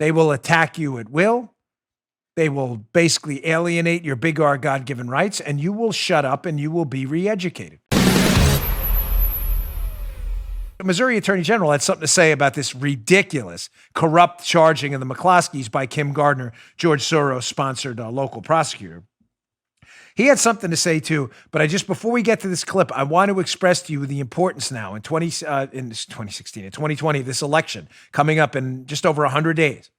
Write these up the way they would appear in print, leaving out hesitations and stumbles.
They will attack you at will. They will basically alienate your big R God-given rights, and you will shut up and you will be re-educated. The Missouri Attorney General had something to say about this ridiculous, corrupt charging of the McCloskeys by Kim Gardner, George Soros-sponsored local prosecutor. He had something to say too, but before we get to this clip, I want to express to you the importance now in 2016, in 2020, this election coming up in just over 100 days.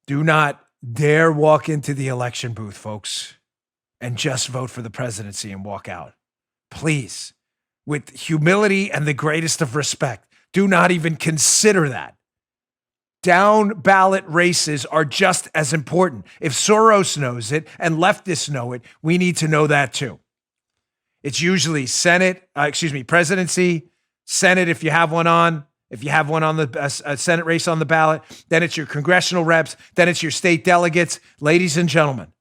Do not dare walk into the election booth, folks, and just vote for the presidency and walk out. Please, with humility and the greatest of respect, do not even consider that. Down ballot races are just as important. If Soros knows it and leftists know it, we need to know that too. It's usually presidency, Senate if you have one on. If you have one on the Senate race on the ballot, then it's your congressional reps, then it's your state delegates. Ladies and gentlemen,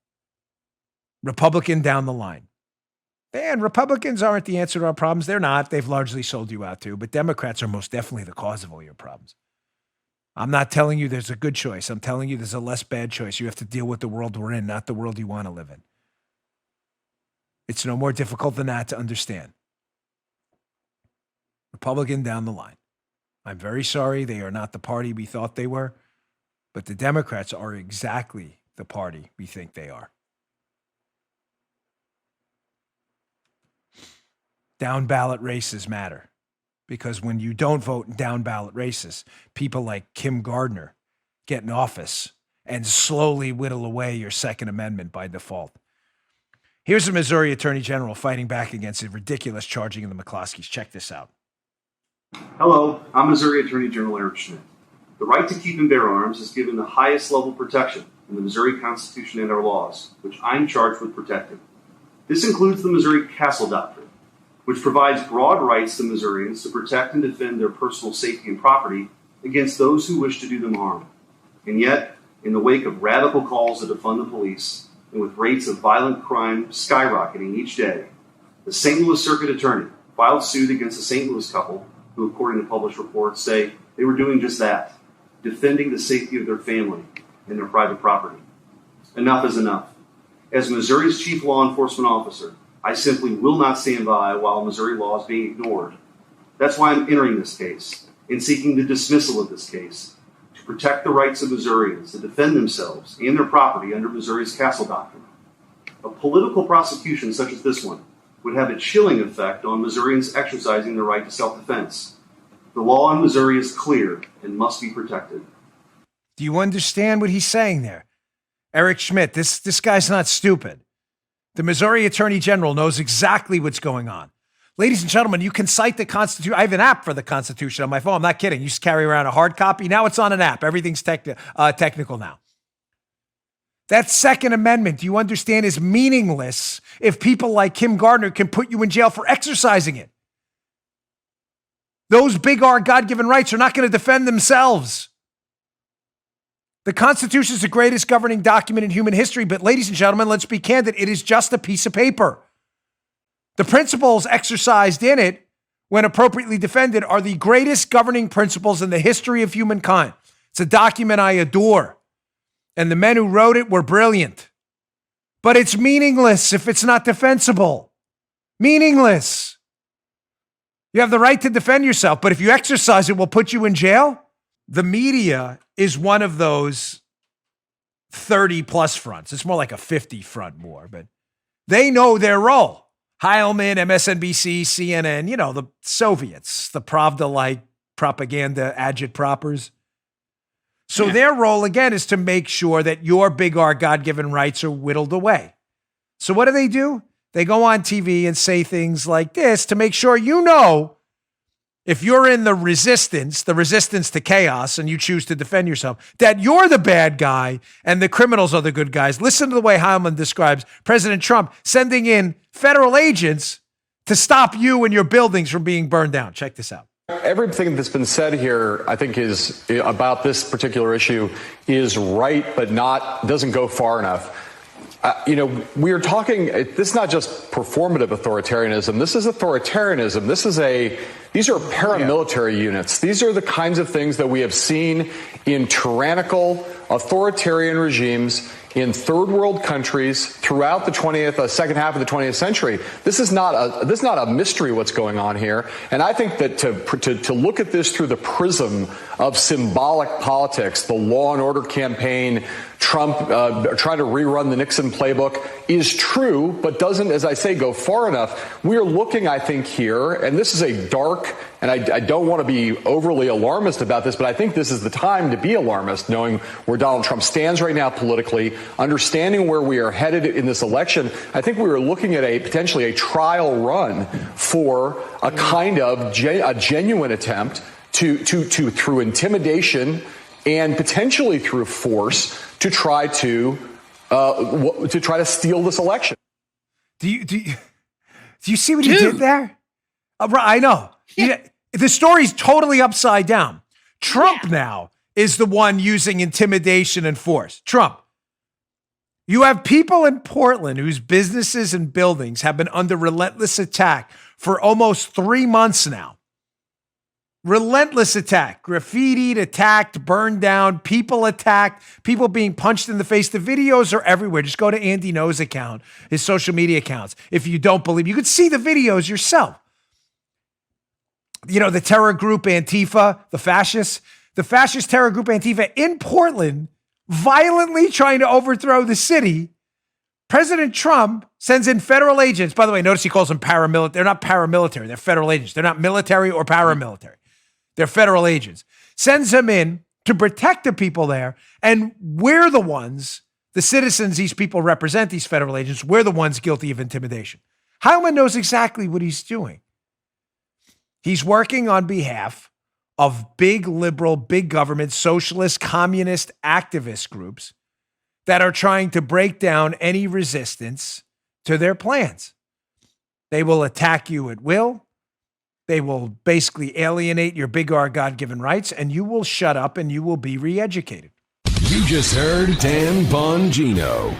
Republican down the line. And Republicans aren't the answer to our problems. They're not. They've largely sold you out too. But Democrats are most definitely the cause of all your problems. I'm not telling you there's a good choice. I'm telling you there's a less bad choice. You have to deal with the world we're in, not the world you want to live in. It's no more difficult than that to understand. Republican down the line. I'm very sorry they are not the party we thought they were, but the Democrats are exactly the party we think they are. Down ballot races matter because when you don't vote in down ballot races, people like Kim Gardner get in office and slowly whittle away your Second Amendment by default. Here's the Missouri Attorney General fighting back against the ridiculous charging of the McCloskeys. Check this out. Hello, I'm Missouri Attorney General Eric Schmidt. The right to keep and bear arms is given the highest level of protection in the Missouri Constitution and our laws, which I'm charged with protecting. This includes the Missouri Castle Doctrine, which provides broad rights to Missourians to protect and defend their personal safety and property against those who wish to do them harm. And yet, in the wake of radical calls to defund the police, and with rates of violent crime skyrocketing each day, the St. Louis Circuit Attorney filed suit against a St. Louis couple who, according to published reports, say they were doing just that, defending the safety of their family and their private property. Enough is enough. As Missouri's chief law enforcement officer, I simply will not stand by while Missouri law is being ignored. That's why I'm entering this case and seeking the dismissal of this case to protect the rights of Missourians to defend themselves and their property under Missouri's Castle Doctrine. A political prosecution such as this one would have a chilling effect on Missourians exercising their right to self-defense. The law in Missouri is clear and must be protected. Do you understand what he's saying there? Eric Schmidt, this guy's not stupid. The Missouri Attorney General knows exactly what's going on. Ladies and gentlemen, you can cite the Constitution. I have an app for the Constitution on my phone. I'm not kidding. You used to carry around a hard copy. Now it's on an app. Everything's technical now. That Second Amendment, do you understand, is meaningless if people like Kim Gardner can put you in jail for exercising it. Those big R God-given rights are not going to defend themselves. The Constitution is the greatest governing document in human history, but ladies and gentlemen, let's be candid, it is just a piece of paper. The principles exercised in it, when appropriately defended, are the greatest governing principles in the history of humankind. It's a document I adore. And the men who wrote it were brilliant. But it's meaningless if it's not defensible. Meaningless. You have the right to defend yourself, but if you exercise it, will put you in jail. The media is one of those 30-plus fronts. It's more like a 50 front more, but they know their role. Heilman, MSNBC, CNN, the Soviets, the Pravda-like propaganda agitproppers. So their role, again, is to make sure that your big R God-given rights are whittled away. So what do? They go on TV and say things like this to make sure if you're in the resistance to chaos, and you choose to defend yourself, that you're the bad guy and the criminals are the good guys. Listen to the way Heilman describes President Trump sending in federal agents to stop you and your buildings from being burned down. Check this out. Everything that's been said here, I think, is about this particular issue is right, but doesn't go far enough. We are talking, this is not just performative authoritarianism. This is authoritarianism. This is a These are paramilitary units. These are the kinds of things that we have seen in tyrannical, authoritarian regimes in third world countries throughout the second half of the 20th century. This is not a mystery what's going on here. And I think that to look at this through the prism of symbolic politics, the law and order campaign, Trump trying to rerun the Nixon playbook is true, but doesn't, as I say, go far enough. We are looking, I think, here, and this is a dark, and I don't want to be overly alarmist about this, but I think this is the time to be alarmist, knowing where Donald Trump stands right now politically, understanding where we are headed in this election. I think we are looking at potentially a trial run for a kind of a genuine attempt to through intimidation and potentially through force to try to steal this election. Do you see what he did there? I know. The story's totally upside down. Trump now is the one using intimidation and force. Trump. You have people in Portland whose businesses and buildings have been under relentless attack for almost 3 months now. Relentless attack, graffitied, attacked, burned down, people attacked, people being punched in the face. The videos are everywhere. Just go to Andy Ngo's account, his social media accounts. If you don't believe, you could see the videos yourself. You know, the terror group Antifa, the fascist terror group Antifa in Portland, violently trying to overthrow the city. President Trump sends in federal agents. By the way, notice he calls them paramilitary. They're not paramilitary. They're federal agents. They're not military or paramilitary. They're federal agents. Sends them in to protect the people there. And we're the ones, the citizens these people represent, these federal agents, we're the ones guilty of intimidation. Heilman knows exactly what he's doing. He's working on behalf of big liberal, big government, socialist, communist activist groups that are trying to break down any resistance to their plans. They will attack you at will. They will basically alienate your big R God-given rights, and you will shut up and you will be re-educated. You just heard Dan Bongino.